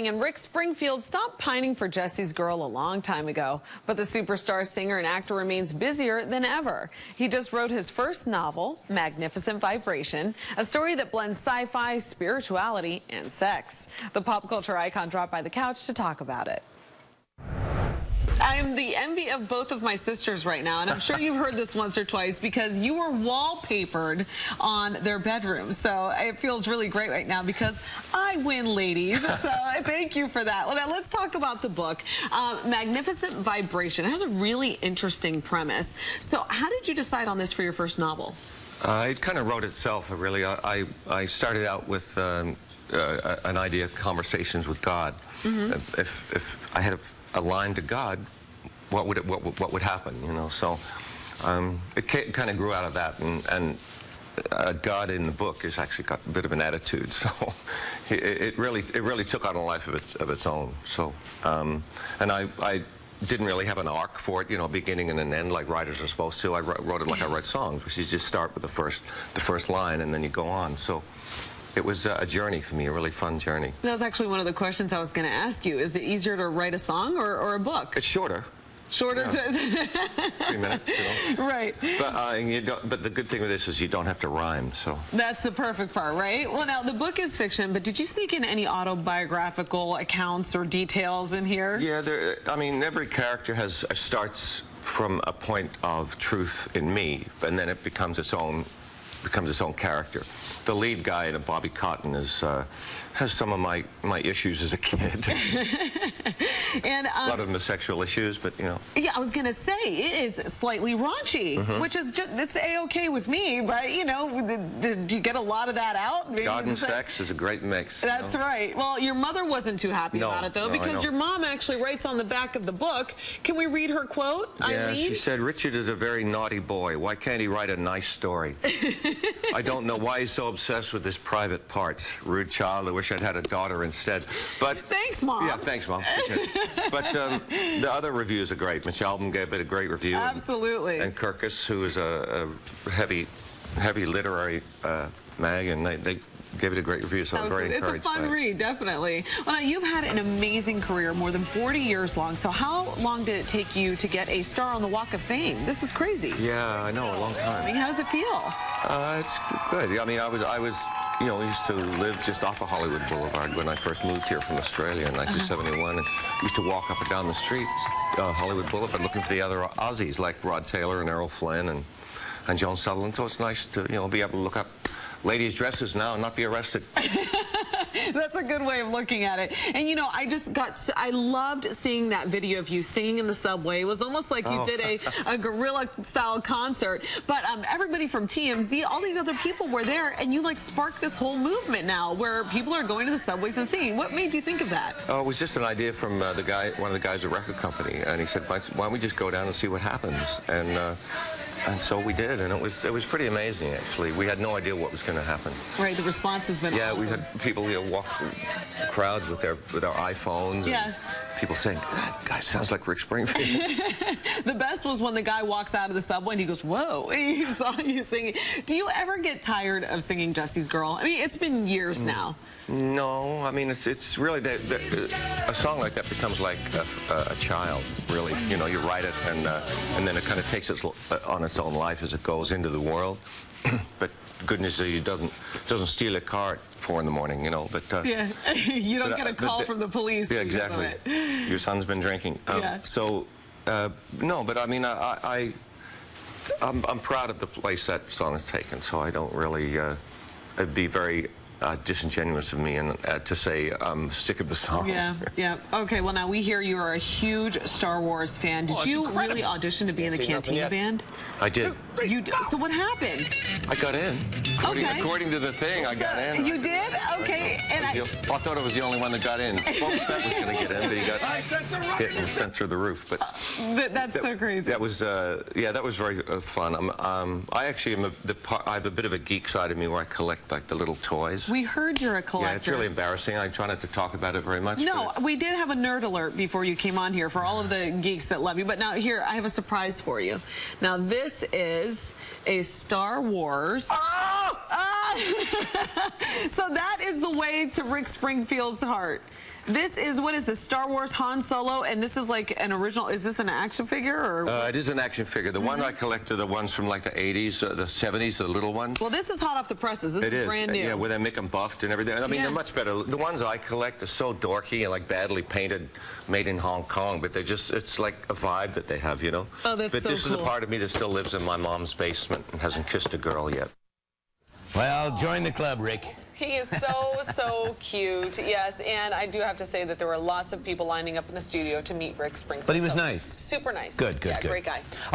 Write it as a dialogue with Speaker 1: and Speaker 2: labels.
Speaker 1: And Rick Springfield stopped pining for Jesse's Girl a long time ago, but the superstar singer and actor remains busier than ever. He just wrote his first novel, Magnificent Vibration, a story that blends sci-fi, spirituality, and sex. The pop culture icon dropped by the couch to talk about it. I'm the envy of both of my sisters right now, and I'm sure you've heard this once or twice because you were wallpapered on their bedroom. So it feels really great right now because I win, ladies. So thank you for that. Well, now let's talk about the book, Magnificent Vibration. It has a really interesting premise. So how did you decide on this for your first novel?
Speaker 2: It kind of wrote itself, really. I started out with an idea of conversations with God. Mm-hmm. If I had a line to God, what would happen, you know? So it kind of grew out of that, and God in the book has actually got a bit of an attitude, so it really took on a life of its own. So and I didn't really have an arc for it, you know, beginning and an end like writers are supposed to. I wrote it like I write songs, which you just start with the first line and then you go on. So it was a journey for me, a really fun journey.
Speaker 1: That was actually one of the questions I was going to ask you. Is it easier to write a song or a book?
Speaker 2: It's shorter.
Speaker 1: Shorter?
Speaker 2: Yeah. 3 minutes, you know? Right.
Speaker 1: But
Speaker 2: the good thing with this is you don't have to rhyme, so.
Speaker 1: That's the perfect part, right? Well, now, the book is fiction, but did you sneak in any autobiographical accounts or details in here?
Speaker 2: Yeah, I mean, every character starts from a point of truth in me, and then it becomes its own character. The lead guy, Bobby Cotton, has some of my issues as a kid.
Speaker 1: And
Speaker 2: a lot of them are sexual issues, but you know.
Speaker 1: Yeah, I was gonna say it is slightly raunchy, which is it's a-okay with me. But you know, did you get a lot of that out? Maybe
Speaker 2: God and sex is a great mix.
Speaker 1: That's right. Well, your mother wasn't too happy about it though, because your mom actually writes on the back of the book. Can we read her quote?
Speaker 2: Yeah, she said, "Richard is a very naughty boy. Why can't he write a nice story? I don't know why he's so obsessed with his private parts. Rude child. I wish I'd had a daughter instead." But
Speaker 1: thanks, Mom.
Speaker 2: Yeah, thanks, Mom. But the other reviews are great. Mitch Albom gave it a great review.
Speaker 1: Absolutely.
Speaker 2: And Kirkus, who is a heavy literary mag, and they gave it a great review, so I'm very encouraged.
Speaker 1: It's a fun read, definitely. Well, now, you've had an amazing career, more than 40 years long. So how long did it take you to get a star on the Walk of Fame? This is crazy.
Speaker 2: Yeah, I know, a long time.
Speaker 1: I mean, how does it feel?
Speaker 2: It's good. I mean, I was, you know, used to live just off of Hollywood Boulevard when I first moved here from Australia in 1971, and used to walk up and down the streets, Hollywood Boulevard, looking for the other Aussies like Rod Taylor and Errol Flynn and Joan Sutherland. So it's nice to, you know, be able to look up ladies' dresses now and not be arrested.
Speaker 1: That's a good way of looking at it. And you know, I loved seeing that video of you singing in the subway. It was almost like you did a guerrilla-style concert. But everybody from TMZ, all these other people were there, and you like sparked this whole movement now where people are going to the subways and singing. What made you think of that?
Speaker 2: Oh, it was just an idea from one of the guys at the record company, and he said, "Why don't we just go down and see what happens?" And so we did, and it was pretty amazing, actually. We had no idea what was going to happen.
Speaker 1: Right, the response has been awesome.
Speaker 2: We had people, you know, walk through crowds with their iPhones.
Speaker 1: Yeah.
Speaker 2: And people saying, "That guy sounds like Rick Springfield."
Speaker 1: The best was when the guy walks out of the subway and he goes, "Whoa," he saw you singing. Do you ever get tired of singing Jesse's Girl? I mean, it's been years now.
Speaker 2: No, I mean, it's really, a song like that becomes like a child, really. You know, you write it, and then it kind of takes on its own life as it goes into the world. But goodness, it doesn't steal a car at 4 in the morning, you know. But
Speaker 1: yeah, you don't get a call from the police.
Speaker 2: Yeah, exactly. Your son's been drinking. So no, but I mean, I'm proud of the place that song has taken. So I don't really it'd be very disingenuous of me to say I'm sick of the song.
Speaker 1: Yeah, yeah. Okay, well, now we hear you are a huge Star Wars fan. Did you really audition to be in the Cantina Band?
Speaker 2: I did.
Speaker 1: You did? So what happened?
Speaker 2: I got in. According to the thing, I got in.
Speaker 1: You did? Okay. And
Speaker 2: I thought I was the only one that got in. Well, that was going to get in, but he got hit and sent through the roof. But
Speaker 1: that's so crazy.
Speaker 2: That was, yeah, that was very fun. I actually am I have a bit of a geek side of me where I collect like the little toys.
Speaker 1: We heard you're a collector.
Speaker 2: Yeah, it's really embarrassing. I try not to talk about it very much.
Speaker 1: No, we did have a nerd alert before you came on here for all of the geeks that love you. But now here, I have a surprise for you. Now this is a Star Wars. Oh! So that is the way to Rick Springfield's heart. This is, what is this, Star Wars Han Solo, and this is like an original, is this an action figure? Or?
Speaker 2: It is an action figure. The one I collect are the ones from like the 80s, the 70s, the little ones.
Speaker 1: Well, this is hot off the presses. This is brand new.
Speaker 2: Yeah, where they make them buffed and everything. I mean, they're much better. The ones I collect are so dorky and like badly painted, made in Hong Kong, but it's like a vibe that they have, you know?
Speaker 1: Oh, that's
Speaker 2: but
Speaker 1: so
Speaker 2: this
Speaker 1: cool.
Speaker 2: is a part of me that still lives in my mom's basement and hasn't kissed a girl yet.
Speaker 3: Well, join the club, Rick.
Speaker 1: He is so cute, yes, and I do have to say that there were lots of people lining up in the studio to meet Rick Springfield.
Speaker 3: But he was
Speaker 1: so
Speaker 3: nice.
Speaker 1: Super nice.
Speaker 3: Good, good,
Speaker 1: yeah,
Speaker 3: good.
Speaker 1: Great guy.